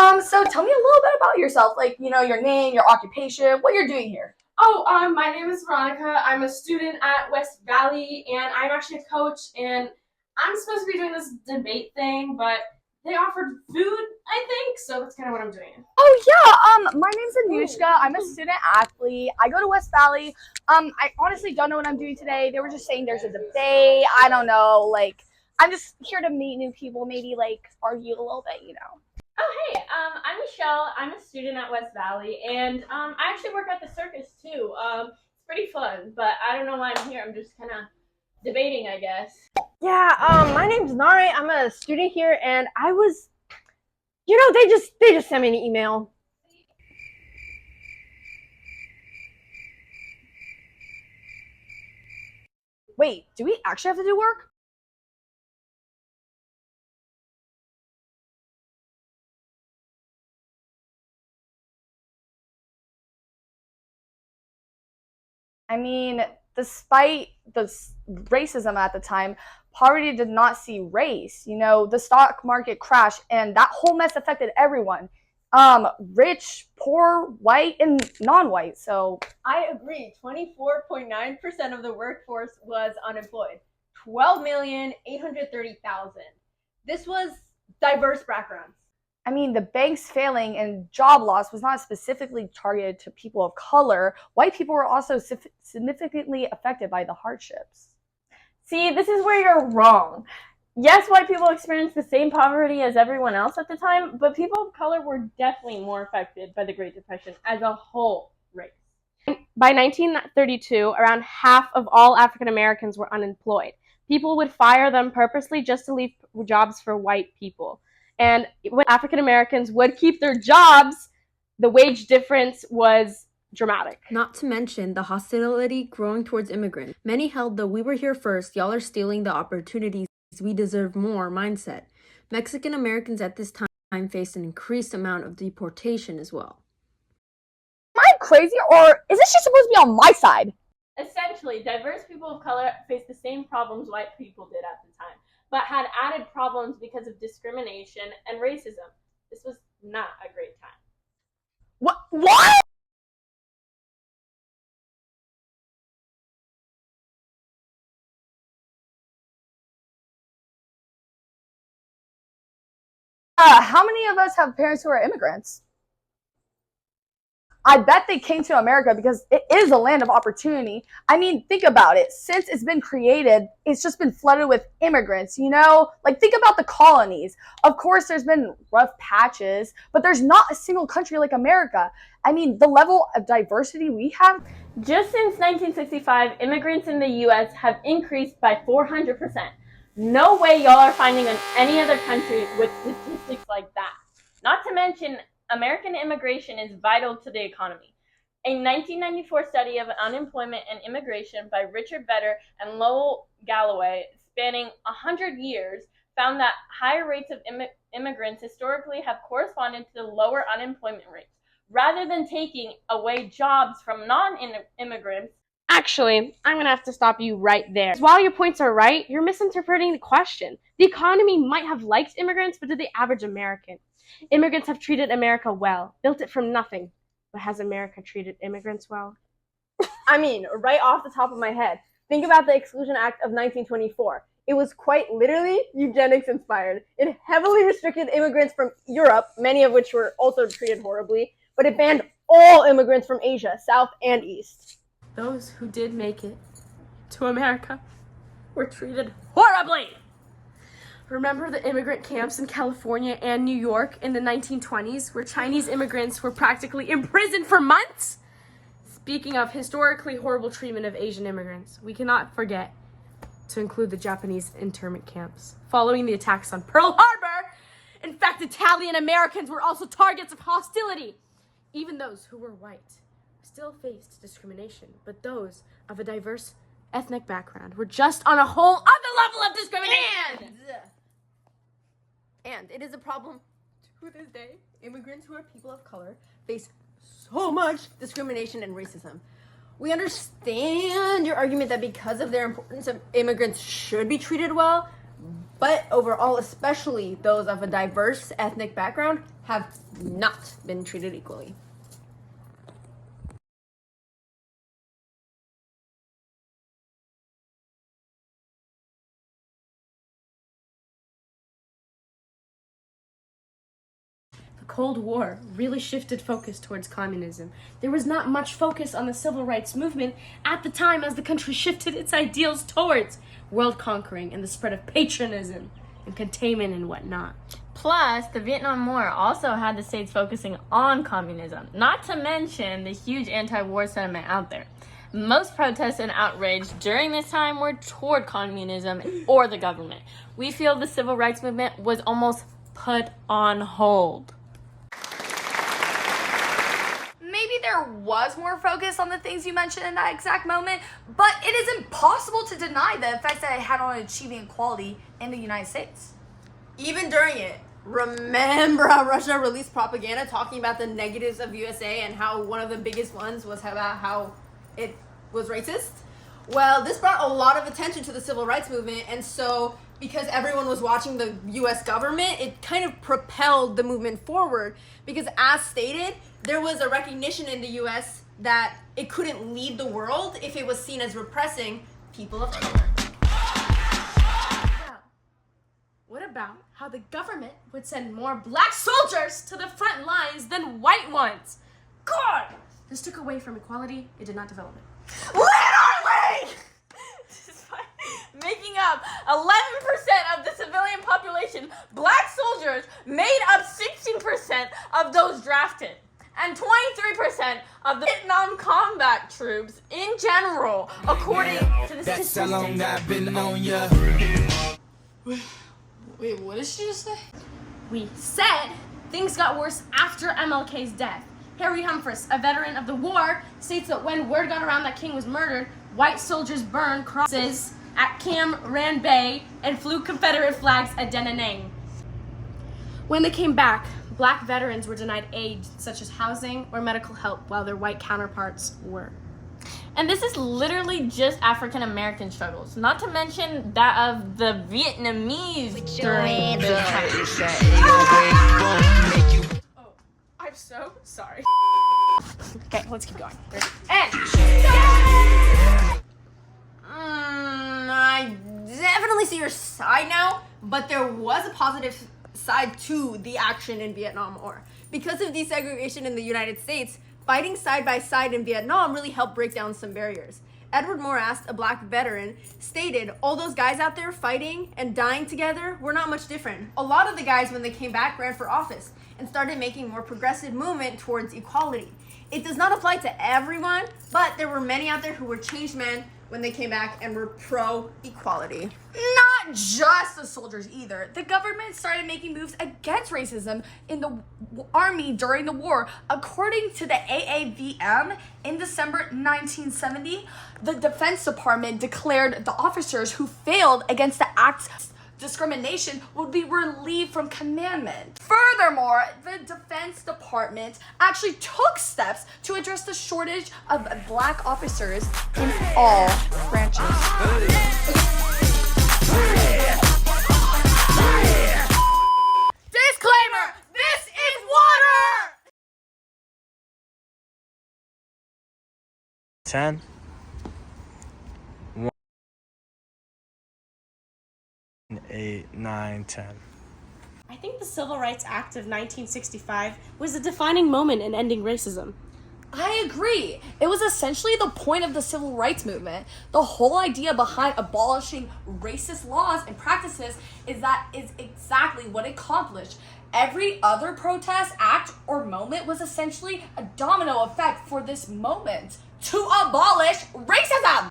So tell me a little bit about yourself, like, your name, your occupation, what you're doing here. Oh, my name is Veronica. I'm a student at West Valley, and I'm actually a coach. And I'm supposed to be doing this debate thing, but they offered food, I think, so that's kind of what I'm doing. Oh yeah, my name's Anushka. I'm a student athlete. I go to West Valley. I honestly don't know what I'm doing today. They were just saying there's a debate. I don't know. Like, I'm just here to meet new people, maybe like argue a little bit. Oh, hey, I'm Michelle. I'm a student at West Valley, and I actually work at the circus too. It's pretty fun, but I don't know why I'm here. I'm just kind of debating, I guess. Yeah, my name's Nare. I'm a student here, and I was, they just sent me an email. Wait, do we actually have to do work? I mean, despite the racism at the time, poverty did not see race. The stock market crashed, and that whole mess affected everyone. Rich, poor, white, and non-white. So I agree. 24.9% of the workforce was unemployed. 12,830,000. This was diverse backgrounds. I mean, the banks failing and job loss was not specifically targeted to people of color. White people were also significantly affected by the hardships. See, this is where you're wrong. Yes, white people experienced the same poverty as everyone else at the time, but people of color were definitely more affected by the Great Depression as a whole race. By 1932, around half of all African Americans were unemployed. People would fire them purposely just to leave jobs for white people. And when African Americans would keep their jobs, the wage difference was dramatic. Not to mention the hostility growing towards immigrants. Many held the "we were here first, y'all are stealing the opportunities, we deserve more" mindset. Mexican Americans at this time faced an increased amount of deportation as well. Am I crazy, or is this just supposed to be on my side? Essentially, diverse people of color faced the same problems white people did at the time, but had added problems because of discrimination and racism. This was not a great time. What? How many of us have parents who are immigrants? I bet they came to America because it is a land of opportunity. I mean, think about it. Since it's been created, it's just been flooded with immigrants, Like, think about the colonies. Of course, there's been rough patches, but there's not a single country like America. I mean, the level of diversity we have. Just since 1965, immigrants in the U.S. have increased by 400%. No way y'all are finding in any other country with statistics like that. Not to mention, American immigration is vital to the economy. A 1994 study of unemployment and immigration by Richard Vedder and Lowell Galloway, spanning 100 years, found that higher rates of immigrants historically have corresponded to the lower unemployment rates. Rather than taking away jobs from non-immigrants, Actually, I'm going to have to stop you right there. While your points are right, you're misinterpreting the question. The economy might have liked immigrants, but did the average American? Immigrants have treated America well, built it from nothing. But has America treated immigrants well? I mean, right off the top of my head, think about the Exclusion Act of 1924. It was quite literally eugenics inspired. It heavily restricted immigrants from Europe, many of which were also treated horribly, but it banned all immigrants from Asia, South and East. Those who did make it to America were treated horribly. Remember the immigrant camps in California and New York in the 1920s where Chinese immigrants were practically imprisoned for months? Speaking of historically horrible treatment of Asian immigrants, we cannot forget to include the Japanese internment camps following the attacks on Pearl Harbor. In fact, Italian Americans were also targets of hostility. Even those who were white still faced discrimination, but those of a diverse ethnic background were just on a whole other level of discrimination. And it is a problem to this day. Immigrants who are people of color face so much discrimination and racism. We understand your argument that because of their importance, immigrants should be treated well, but overall, especially those of a diverse ethnic background, have not been treated equally. The Cold War really shifted focus towards communism. There was not much focus on the civil rights movement at the time as the country shifted its ideals towards world conquering and the spread of patriotism and containment and whatnot. Plus, the Vietnam War also had the states focusing on communism, not to mention the huge anti-war sentiment out there. Most protests and outrage during this time were toward communism or the government. We feel the civil rights movement was almost put on hold. Maybe there was more focus on the things you mentioned in that exact moment, but it is impossible to deny the effects that it had on achieving equality in the United States. Even during it, remember how Russia released propaganda talking about the negatives of USA and how one of the biggest ones was about how it was racist? Well, this brought a lot of attention to the civil rights movement, and so because everyone was watching the US government, it kind of propelled the movement forward because, as stated, there was a recognition in the US that it couldn't lead the world if it was seen as repressing people of color. What about how the government would send more black soldiers to the front lines than white ones? God! This took away from equality, it did not develop it. Literally! Making up 11% of the civilian population, black soldiers made up 16% of those drafted, and 23% of the Vietnam combat troops in general, according to the That's how long statistics. I've been on ya. Wait, what did she just say? We said things got worse after MLK's death. Harry Humphreys, a veteran of the war, states that when word got around that King was murdered, white soldiers burned crosses at Cam Ranh Bay and flew Confederate flags at Da Nang. When they came back, black veterans were denied aid such as housing or medical help while their white counterparts were. And this is literally just African American struggles, not to mention that of the Vietnamese during this time. Oh, I'm so sorry. Okay, let's keep going. And I definitely see your side now, but there was a positive side to the action in Vietnam War. Because of desegregation in the United States, fighting side by side in Vietnam really helped break down some barriers. Edward Morast, a black veteran, stated, all those guys out there fighting and dying together were not much different. A lot of the guys, when they came back, ran for office and started making more progressive movement towards equality. It does not apply to everyone, but there were many out there who were changed men when they came back and were pro-equality. Not just the soldiers either. The government started making moves against racism in the army during the war. According to the AAVM, in December 1970, the Defense Department declared the officers who failed against the act's discrimination would be relieved from commandment. Furthermore, the Defense Department actually took steps to address the shortage of black officers in all branches. Disclaimer! This is water! 10. 1, 8, 9, 10. I think the Civil Rights Act of 1965 was a defining moment in ending racism. I agree. It was essentially the point of the civil rights movement. The whole idea behind abolishing racist laws and practices is exactly what it accomplished. Every other protest, act, or moment was essentially a domino effect for this moment to abolish racism.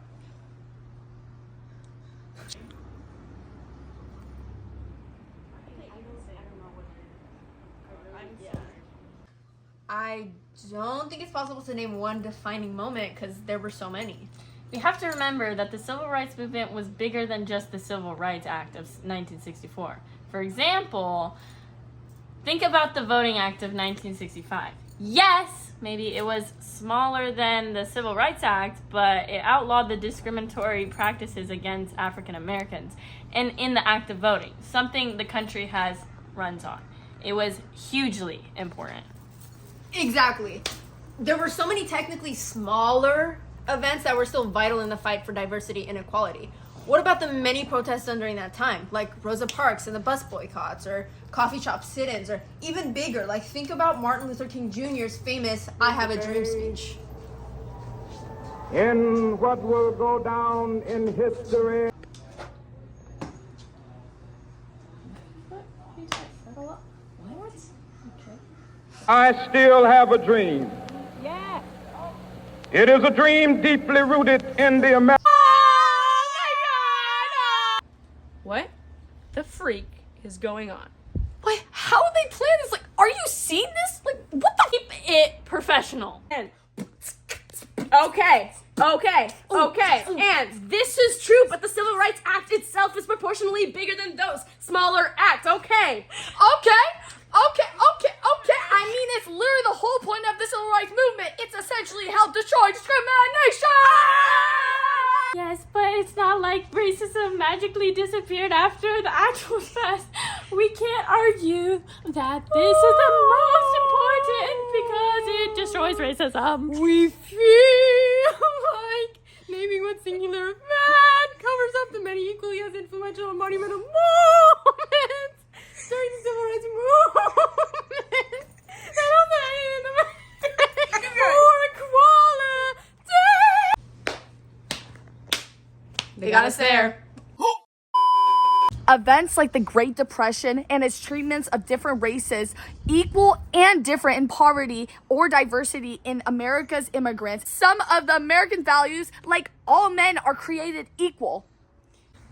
I don't think it's possible to name one defining moment because there were so many. We have to remember that the civil rights movement was bigger than just the Civil Rights Act of 1964. For example, think about the Voting Act of 1965. Yes, maybe it was smaller than the Civil Rights Act, but it outlawed the discriminatory practices against African Americans and in the act of voting, something the country has runs on. It was hugely important. Exactly. There were so many technically smaller events that were still vital in the fight for diversity and equality. What about the many protests done during that time, like Rosa Parks and the bus boycotts, or coffee shop sit-ins, or even bigger, like think about Martin Luther King Jr.'s famous I Have a Dream speech. In what will go down in history. I still have a dream. Yeah. It is a dream deeply rooted in the American. What the freak is going on? Wait, how did they plan this? Like, are you seeing this? Like, what the? Keep it professional. Okay. And this is true, but the Civil Rights Act itself is proportionally bigger than those smaller acts. Okay. I mean, it's literally the whole point of the civil rights movement. It's essentially help destroy discrimination. Yes, but it's not like racism magically disappeared after the actual fest. We can't argue that this is the most important because it destroys racism. We feel like naming one singular event covers up the many equally as influential and monumental moments during the civil rights movement. And also in the for equality. They got us there. Events like the Great Depression and its treatments of different races, equal and different in poverty or diversity in America's immigrants. Some of the American values, like all men are created equal.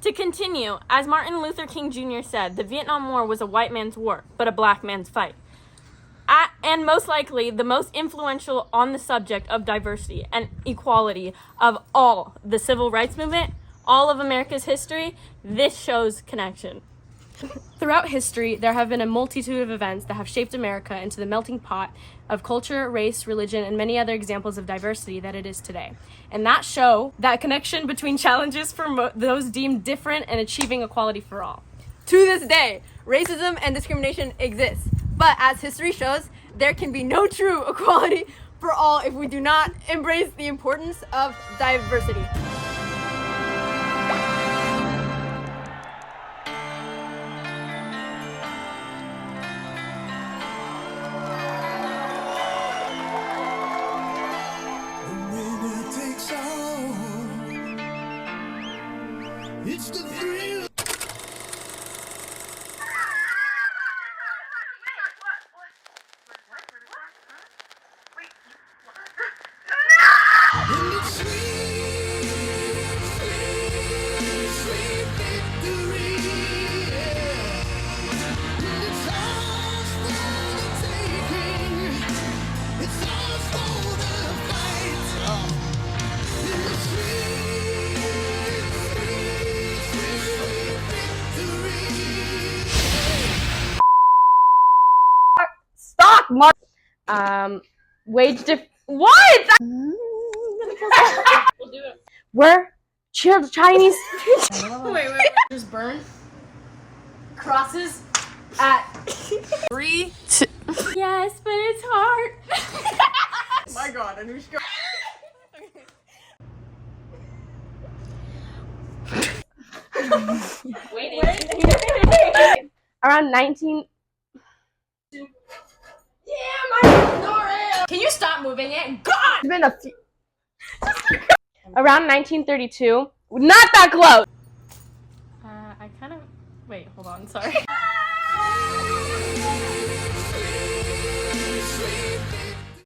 To continue, as Martin Luther King Jr. said, the Vietnam War was a white man's war, but a black man's fight. And most likely the most influential on the subject of diversity and equality of all the civil rights movement, all of America's history, this shows connection. Throughout history, there have been a multitude of events that have shaped America into the melting pot of culture, race, religion, and many other examples of diversity that it is today. And that show that connection between challenges for those deemed different and achieving equality for all. To this day, racism and discrimination exists. But as history shows, there can be no true equality for all if we do not embrace the importance of diversity. It's the thrill. Stop, Mark. What? We'll do it. We're Chinese. Wait. Just burn crosses at 3, 2. Yes, but it's hard. My God, Anushka. Waiting. Around 19. Can you stop moving it? God! It's been a few. Around 1932. Not that close. I kind of. Wait, hold on. Sorry.